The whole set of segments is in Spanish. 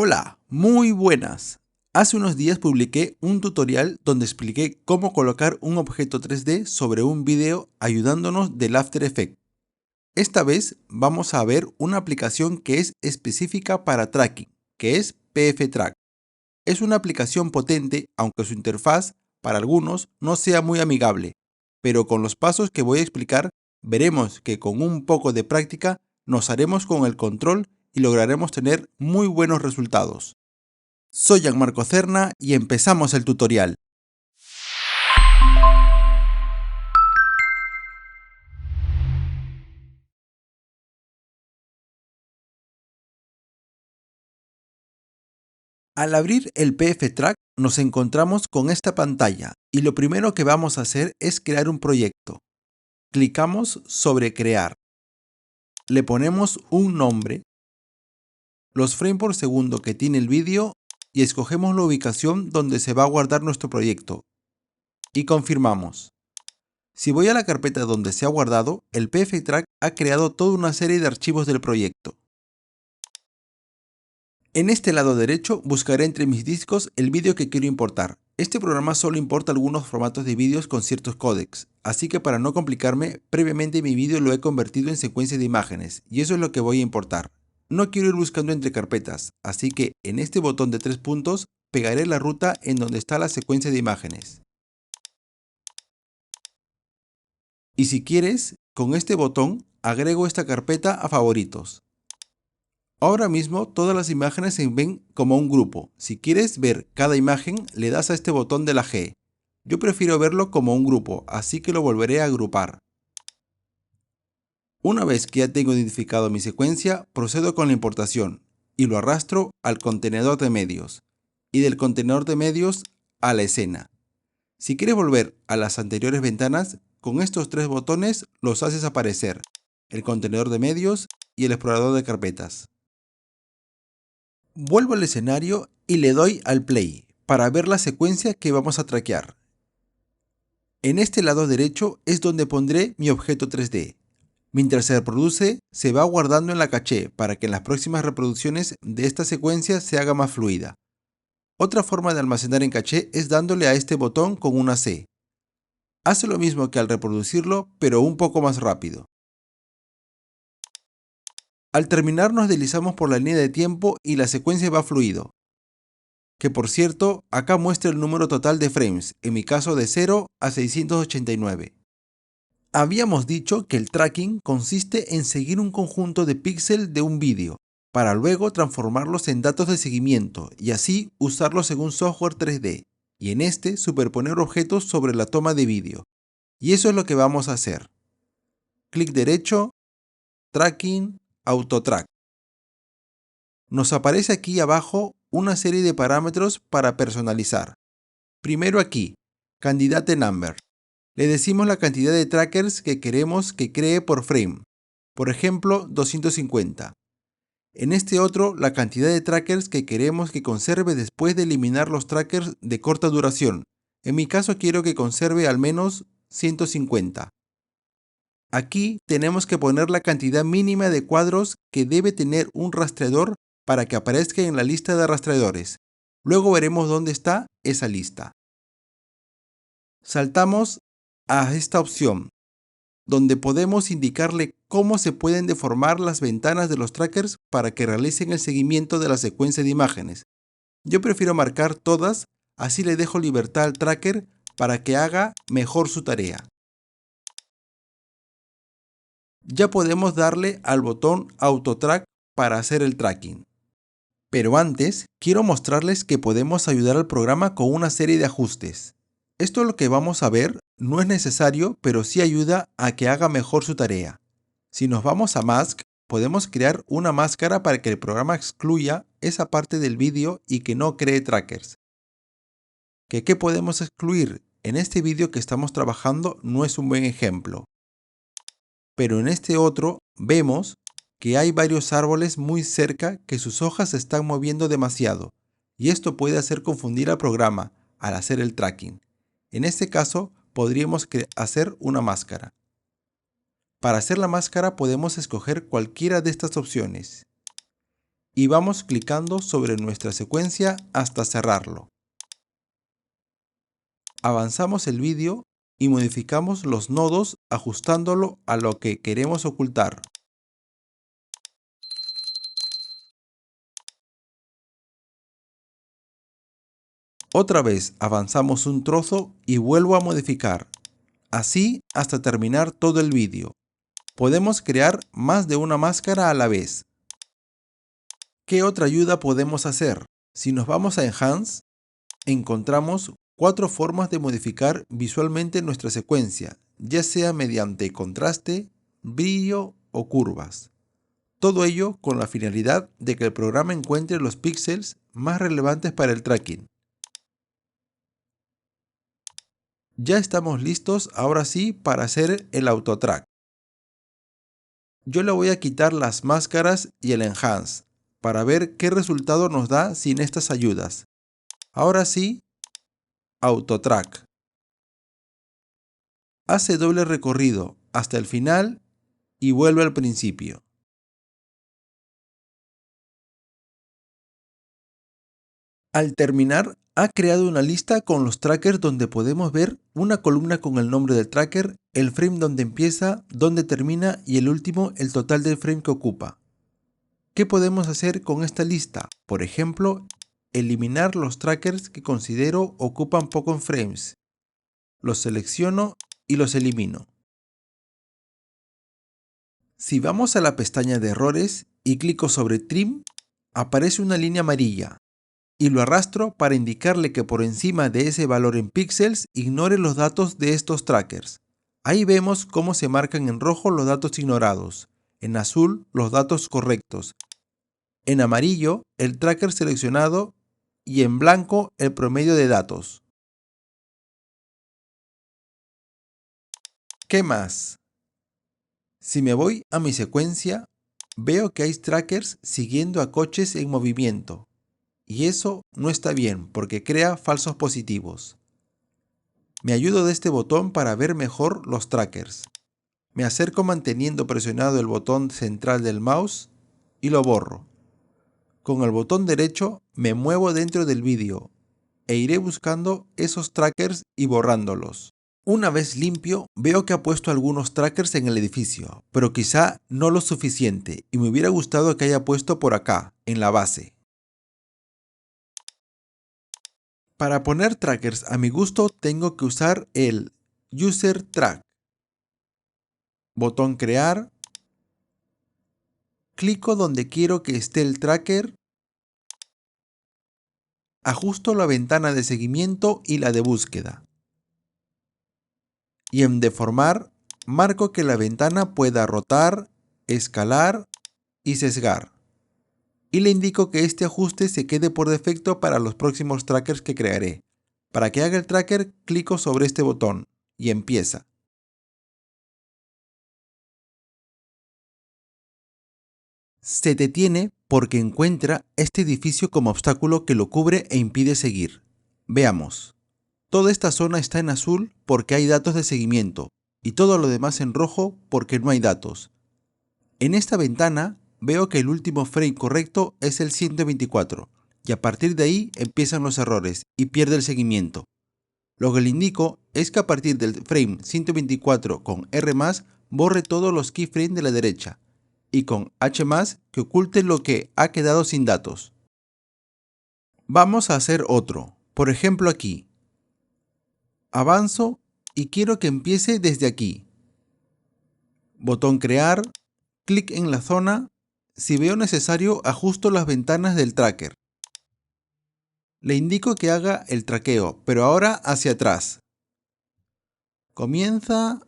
Hola, muy buenas. Hace unos días publiqué un tutorial donde expliqué cómo colocar un objeto 3D sobre un video ayudándonos del After Effects. Esta vez vamos a ver una aplicación que es específica para tracking, que es PFTrack. Es una aplicación potente, aunque su interfaz, para algunos, no sea muy amigable, pero con los pasos que voy a explicar, veremos que con un poco de práctica nos haremos con el control y lograremos tener muy buenos resultados. Soy Gianmarco Cerna y empezamos el tutorial. Al abrir el PFTrack nos encontramos con esta pantalla y lo primero que vamos a hacer es crear un proyecto. Clicamos sobre Crear. Le ponemos un nombre, los frames por segundo que tiene el vídeo y escogemos la ubicación donde se va a guardar nuestro proyecto. Y confirmamos. Si voy a la carpeta donde se ha guardado, el PFTrack ha creado toda una serie de archivos del proyecto. En este lado derecho buscaré entre mis discos el vídeo que quiero importar. Este programa solo importa algunos formatos de vídeos con ciertos códecs, así que para no complicarme, previamente mi vídeo lo he convertido en secuencia de imágenes y eso es lo que voy a importar. No quiero ir buscando entre carpetas, así que en este botón de 3 puntos pegaré la ruta en donde está la secuencia de imágenes. Y si quieres, con este botón agrego esta carpeta a favoritos. Ahora mismo todas las imágenes se ven como un grupo. Si quieres ver cada imagen, le das a este botón de la G. Yo prefiero verlo como un grupo, así que lo volveré a agrupar. Una vez que ya tengo identificado mi secuencia, procedo con la importación y lo arrastro al contenedor de medios y del contenedor de medios a la escena. Si quieres volver a las anteriores ventanas, con estos tres botones los haces aparecer, el contenedor de medios y el explorador de carpetas. Vuelvo al escenario y le doy al play para ver la secuencia que vamos a traquear. En este lado derecho es donde pondré mi objeto 3D. Mientras se reproduce, se va guardando en la caché para que en las próximas reproducciones de esta secuencia se haga más fluida. Otra forma de almacenar en caché es dándole a este botón con una C. Hace lo mismo que al reproducirlo, pero un poco más rápido. Al terminar nos deslizamos por la línea de tiempo y la secuencia va fluido. Que por cierto, acá muestra el número total de frames, en mi caso de 0 a 689. Habíamos dicho que el tracking consiste en seguir un conjunto de píxeles de un vídeo, para luego transformarlos en datos de seguimiento y así usarlos en un software 3D, y en este superponer objetos sobre la toma de vídeo. Y eso es lo que vamos a hacer. Clic derecho, Tracking, Autotrack. Nos aparece aquí abajo una serie de parámetros para personalizar. Primero aquí, Candidate Number. Le decimos la cantidad de trackers que queremos que cree por frame. Por ejemplo, 250. En este otro, la cantidad de trackers que queremos que conserve después de eliminar los trackers de corta duración. En mi caso quiero que conserve al menos 150. Aquí tenemos que poner la cantidad mínima de cuadros que debe tener un rastreador para que aparezca en la lista de rastreadores. Luego veremos dónde está esa lista. Saltamos a esta opción, donde podemos indicarle cómo se pueden deformar las ventanas de los trackers para que realicen el seguimiento de la secuencia de imágenes. Yo prefiero marcar todas, así le dejo libertad al tracker para que haga mejor su tarea. Ya podemos darle al botón Autotrack para hacer el tracking. Pero antes, quiero mostrarles que podemos ayudar al programa con una serie de ajustes. Esto lo que vamos a ver no es necesario, pero sí ayuda a que haga mejor su tarea. Si nos vamos a Mask, podemos crear una máscara para que el programa excluya esa parte del vídeo y que no cree trackers. ¿Qué podemos excluir? En este vídeo que estamos trabajando no es un buen ejemplo. Pero en este otro vemos que hay varios árboles muy cerca que sus hojas se están moviendo demasiado y esto puede hacer confundir al programa al hacer el tracking. En este caso podríamos hacer una máscara. Para hacer la máscara podemos escoger cualquiera de estas opciones y vamos clicando sobre nuestra secuencia hasta cerrarlo. Avanzamos el vídeo y modificamos los nodos ajustándolo a lo que queremos ocultar. Otra vez avanzamos un trozo y vuelvo a modificar, así hasta terminar todo el vídeo. Podemos crear más de una máscara a la vez. ¿Qué otra ayuda podemos hacer? Si nos vamos a Enhance, encontramos 4 formas de modificar visualmente nuestra secuencia, ya sea mediante contraste, brillo o curvas. Todo ello con la finalidad de que el programa encuentre los píxeles más relevantes para el tracking. Ya estamos listos ahora sí para hacer el autotrack. Yo le voy a quitar las máscaras y el Enhance para ver qué resultado nos da sin estas ayudas. Ahora sí, autotrack. Hace doble recorrido hasta el final y vuelve al principio. Al terminar, ha creado una lista con los trackers donde podemos ver una columna con el nombre del tracker, el frame donde empieza, donde termina y el último el total del frame que ocupa. ¿Qué podemos hacer con esta lista? Por ejemplo, eliminar los trackers que considero ocupan poco en frames. Los selecciono y los elimino. Si vamos a la pestaña de errores y clico sobre Trim, aparece una línea amarilla y lo arrastro para indicarle que por encima de ese valor en píxeles ignore los datos de estos trackers. Ahí vemos cómo se marcan en rojo los datos ignorados, en azul los datos correctos, en amarillo el tracker seleccionado y en blanco el promedio de datos. ¿Qué más? Si me voy a mi secuencia, veo que hay trackers siguiendo a coches en movimiento. Y eso no está bien porque crea falsos positivos. Me ayudo de este botón para ver mejor los trackers. Me acerco manteniendo presionado el botón central del mouse y lo borro. Con el botón derecho me muevo dentro del vídeo e iré buscando esos trackers y borrándolos. Una vez limpio, veo que ha puesto algunos trackers en el edificio, pero quizá no lo suficiente y me hubiera gustado que haya puesto por acá, en la base. Para poner trackers a mi gusto tengo que usar el User Track. Botón Crear. Clico donde quiero que esté el tracker. Ajusto la ventana de seguimiento y la de búsqueda. Y en Deformar, marco que la ventana pueda rotar, escalar y sesgar. Y le indico que este ajuste se quede por defecto para los próximos trackers que crearé. Para que haga el tracker, clico sobre este botón y empieza. Se detiene porque encuentra este edificio como obstáculo que lo cubre e impide seguir. Veamos. Toda esta zona está en azul porque hay datos de seguimiento y todo lo demás en rojo porque no hay datos. En esta ventana veo que el último frame correcto es el 124 y a partir de ahí empiezan los errores y pierde el seguimiento. Lo que le indico es que a partir del frame 124 con R+, borre todos los keyframes de la derecha y con H+, que oculte lo que ha quedado sin datos. Vamos a hacer otro, por ejemplo aquí. Avanzo y quiero que empiece desde aquí. Botón Crear, clic en la zona. Si veo necesario, ajusto las ventanas del tracker. Le indico que haga el traqueo, pero ahora hacia atrás. Comienza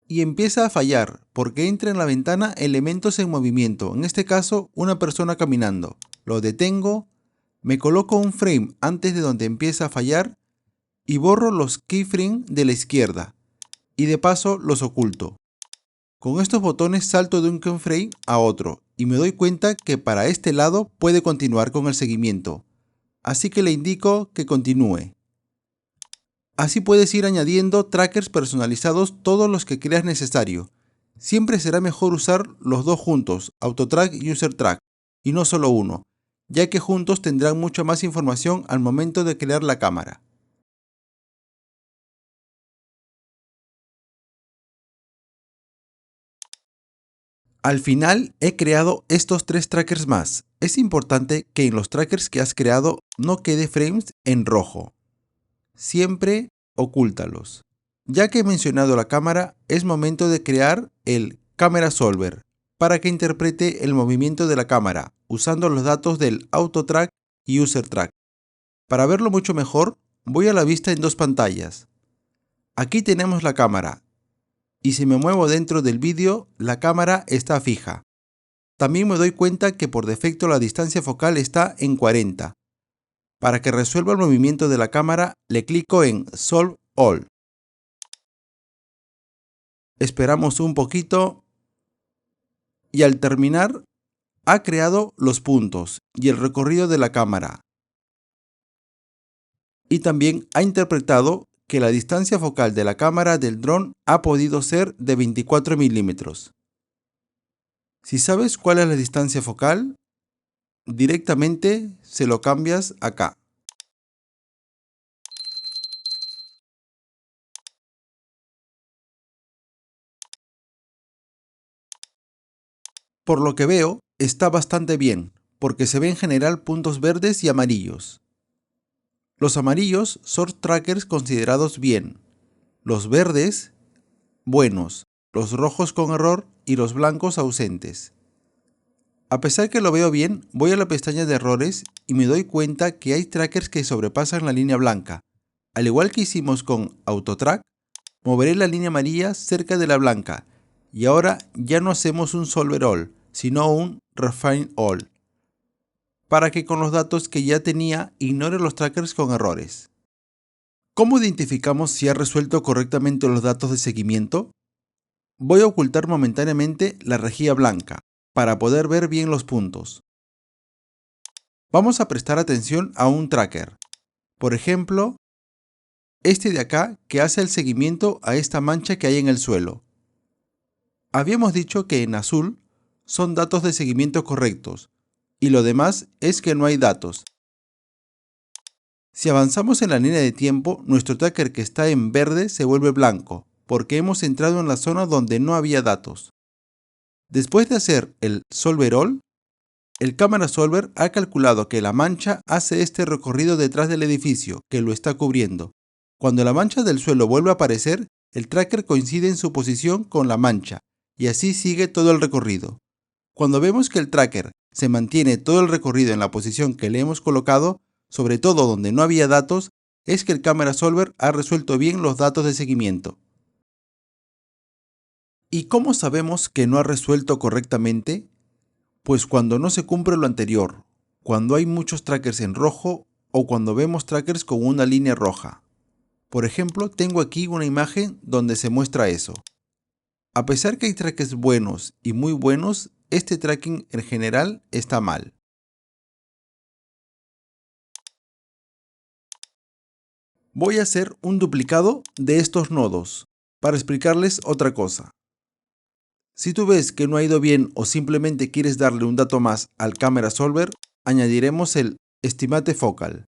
y empieza a fallar porque entra en la ventana elementos en movimiento, en este caso una persona caminando. Lo detengo, me coloco un frame antes de donde empieza a fallar y borro los keyframes de la izquierda y de paso los oculto. Con estos botones salto de un keyframe a otro y me doy cuenta que para este lado puede continuar con el seguimiento, así que le indico que continúe. Así puedes ir añadiendo trackers personalizados todos los que creas necesario Siempre será mejor usar los dos juntos, AutoTrack y UserTrack, y no solo uno, ya que juntos tendrán mucha más información al momento de crear la cámara. Al final he creado estos tres trackers más. Es importante que en los trackers que has creado no quede frames en rojo. Siempre ocúltalos. Ya que he mencionado la cámara, es momento de crear el Camera Solver para que interprete el movimiento de la cámara usando los datos del AutoTrack y UserTrack. Para verlo mucho mejor, voy a la vista en dos pantallas. Aquí tenemos la cámara y si me muevo dentro del vídeo, la cámara está fija. También me doy cuenta que por defecto la distancia focal está en 40. Para que resuelva el movimiento de la cámara, le clico en Solve All. Esperamos un poquito y al terminar, ha creado los puntos y el recorrido de la cámara. Y también ha interpretado que la distancia focal de la cámara del dron ha podido ser de 24 milímetros. Si sabes cuál es la distancia focal, directamente se lo cambias acá. Por lo que veo, está bastante bien, porque se ven en general puntos verdes y amarillos. Los amarillos son trackers considerados bien, los verdes, buenos, los rojos con error y los blancos ausentes. A pesar que lo veo bien, voy a la pestaña de errores y me doy cuenta que hay trackers que sobrepasan la línea blanca. Al igual que hicimos con AutoTrack, moveré la línea amarilla cerca de la blanca y ahora ya no hacemos un Solver All, sino un Refine All, para que con los datos que ya tenía ignore los trackers con errores. ¿Cómo identificamos si ha resuelto correctamente los datos de seguimiento? Voy a ocultar momentáneamente la rejilla blanca para poder ver bien los puntos. Vamos a prestar atención a un tracker. Por ejemplo, este de acá que hace el seguimiento a esta mancha que hay en el suelo. Habíamos dicho que en azul son datos de seguimiento correctos y lo demás es que no hay datos. Si avanzamos en la línea de tiempo, nuestro tracker que está en verde se vuelve blanco porque hemos entrado en la zona donde no había datos. Después de hacer el Solver All, el Camera Solver ha calculado que la mancha hace este recorrido detrás del edificio que lo está cubriendo. Cuando la mancha del suelo vuelve a aparecer, el tracker coincide en su posición con la mancha y así sigue todo el recorrido. Cuando vemos que el tracker se mantiene todo el recorrido en la posición que le hemos colocado, sobre todo donde no había datos, es que el Camera Solver ha resuelto bien los datos de seguimiento. ¿Y cómo sabemos que no ha resuelto correctamente? Pues cuando no se cumple lo anterior, cuando hay muchos trackers en rojo o cuando vemos trackers con una línea roja. Por ejemplo, tengo aquí una imagen donde se muestra eso. A pesar que hay trackers buenos y muy buenos, este tracking en general está mal. Voy a hacer un duplicado de estos nodos para explicarles otra cosa. Si tú ves que no ha ido bien o simplemente quieres darle un dato más al Camera Solver, añadiremos el Estimate Focal.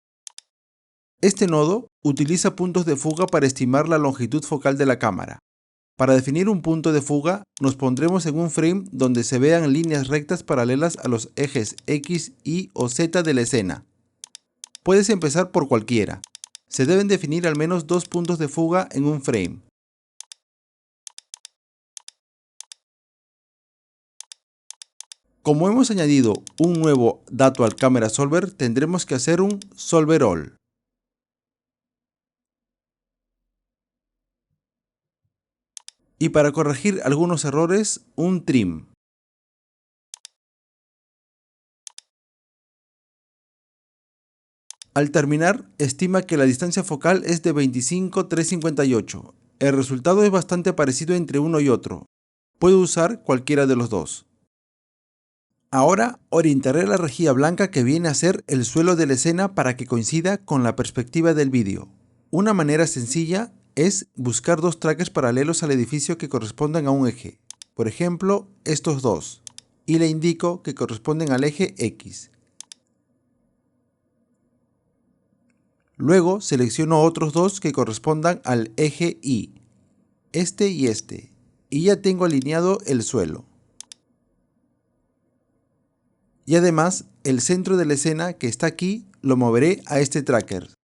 Este nodo utiliza puntos de fuga para estimar la longitud focal de la cámara. Para definir un punto de fuga, nos pondremos en un frame donde se vean líneas rectas paralelas a los ejes X, Y o Z de la escena. Puedes empezar por cualquiera. Se deben definir al menos dos puntos de fuga en un frame. Como hemos añadido un nuevo dato al Camera Solver, tendremos que hacer un Solver All. Y para corregir algunos errores, un Trim. Al terminar, estima que la distancia focal es de 25,358. El resultado es bastante parecido entre uno y otro. Puedo usar cualquiera de los dos. Ahora orientaré la rejilla blanca que viene a ser el suelo de la escena para que coincida con la perspectiva del vídeo. Una manera sencilla es buscar dos trackers paralelos al edificio que correspondan a un eje. por ejemplo estos dos, y le indico que corresponden al eje X. Luego selecciono otros dos que correspondan al eje Y, este y este, y ya tengo alineado el suelo. Y además, el centro de la escena que está aquí lo moveré a este tracker,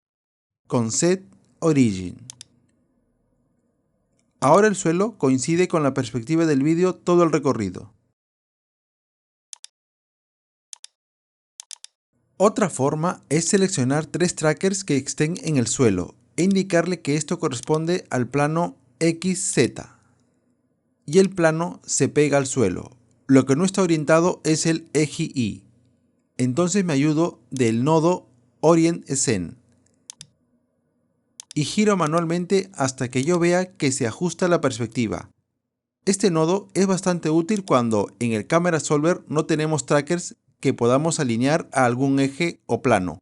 con Set Origin. Ahora el suelo coincide con la perspectiva del vídeo todo el recorrido. Otra forma es seleccionar tres trackers que estén en el suelo e indicarle que esto corresponde al plano XZ. Y el plano se pega al suelo. Lo que no está orientado es el eje Y. Entonces me ayudo del nodo Orient Scene y giro manualmente hasta que yo vea que se ajusta la perspectiva. Este nodo es bastante útil cuando en el Camera Solver no tenemos trackers que podamos alinear a algún eje o plano.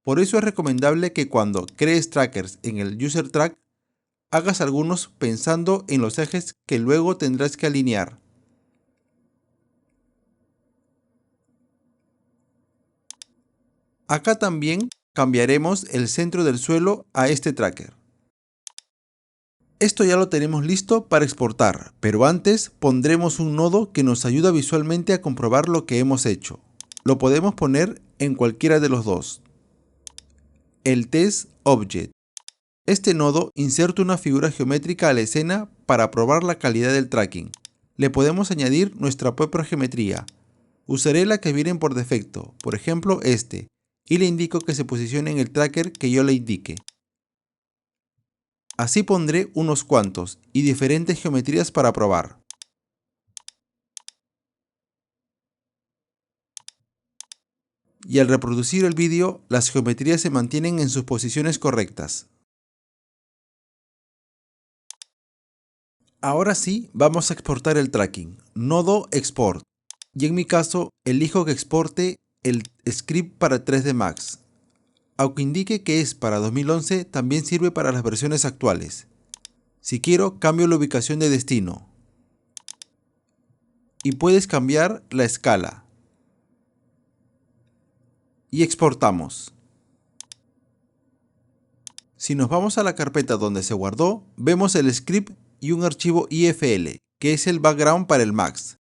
Por eso es recomendable que cuando crees trackers en el User Track, hagas algunos pensando en los ejes que luego tendrás que alinear. Acá también cambiaremos el centro del suelo a este tracker. Esto ya lo tenemos listo para exportar, pero antes pondremos un nodo que nos ayuda visualmente a comprobar lo que hemos hecho. Lo podemos poner en cualquiera de los dos. El Test Object. Este nodo inserta una figura geométrica a la escena para probar la calidad del tracking. Le podemos añadir nuestra propia geometría. Usaré la que viene por defecto, por ejemplo este, y le indico que se posicione en el tracker que yo le indique. Así pondré unos cuantos y diferentes geometrías para probar. Y al reproducir el vídeo, las geometrías se mantienen en sus posiciones correctas. Ahora sí, vamos a exportar el tracking. Nodo Export. Y en mi caso, elijo que exporte el script para 3D Max. Aunque indique que es para 2011, también sirve para las versiones actuales. Si quiero, cambio la ubicación de destino. Y puedes cambiar la escala. Y exportamos. Si nos vamos a la carpeta donde se guardó, vemos el script y un archivo IFL, que es el background para el Max.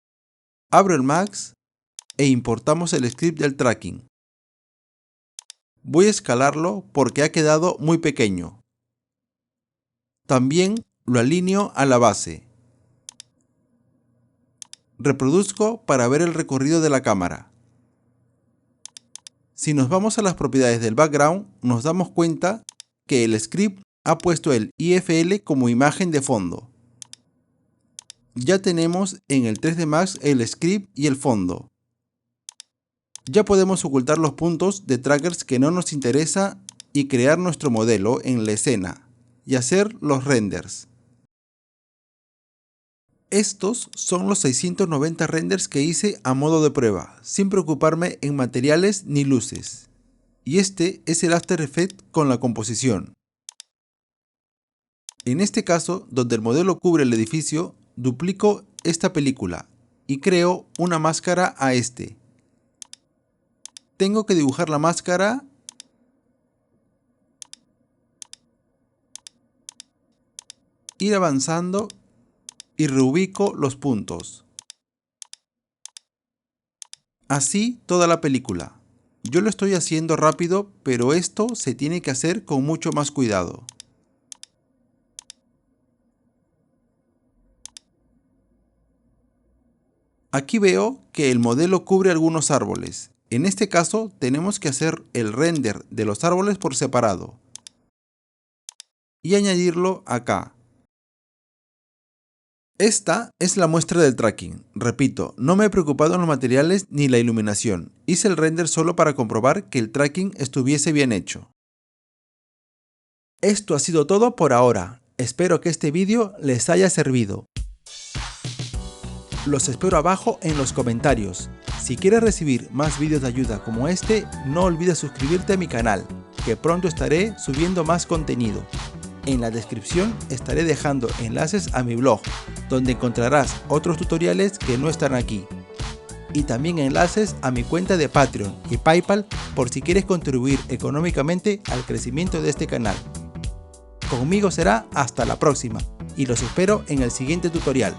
Abro el Max e importamos el script del tracking. Voy a escalarlo porque ha quedado muy pequeño. También lo alineo a la base. Reproduzco para ver el recorrido de la cámara. Si nos vamos a las propiedades del background, nos damos cuenta que el script ha puesto el IFL como imagen de fondo. Ya tenemos en el 3D Max el script y el fondo. Ya podemos ocultar los puntos de trackers que no nos interesa y crear nuestro modelo en la escena y hacer los renders. Estos son los 690 renders que hice a modo de prueba, sin preocuparme en materiales ni luces. Y este es el After Effects con la composición. En este caso, donde el modelo cubre el edificio, duplico esta película y creo una máscara a este. Tengo que dibujar la máscara ir avanzando y reubico los puntos. Así toda la película. Yo lo estoy haciendo rápido, pero esto se tiene que hacer con mucho más cuidado. Aquí veo que el modelo cubre algunos árboles. En este caso tenemos que hacer el render de los árboles por separado y añadirlo acá. Esta es la muestra del tracking. Repito, no me he preocupado en los materiales ni la iluminación. Hice el render solo para comprobar que el tracking estuviese bien hecho. Esto ha sido todo por ahora. Espero que este vídeo les haya servido. Los espero abajo en los comentarios. Si quieres recibir más vídeos de ayuda como este, no olvides suscribirte a mi canal, que pronto estaré subiendo más contenido. En la descripción estaré dejando enlaces a mi blog, donde encontrarás otros tutoriales que no están aquí. Y también enlaces a mi cuenta de Patreon y PayPal por si quieres contribuir económicamente al crecimiento de este canal. Conmigo será hasta la próxima y los espero en el siguiente tutorial.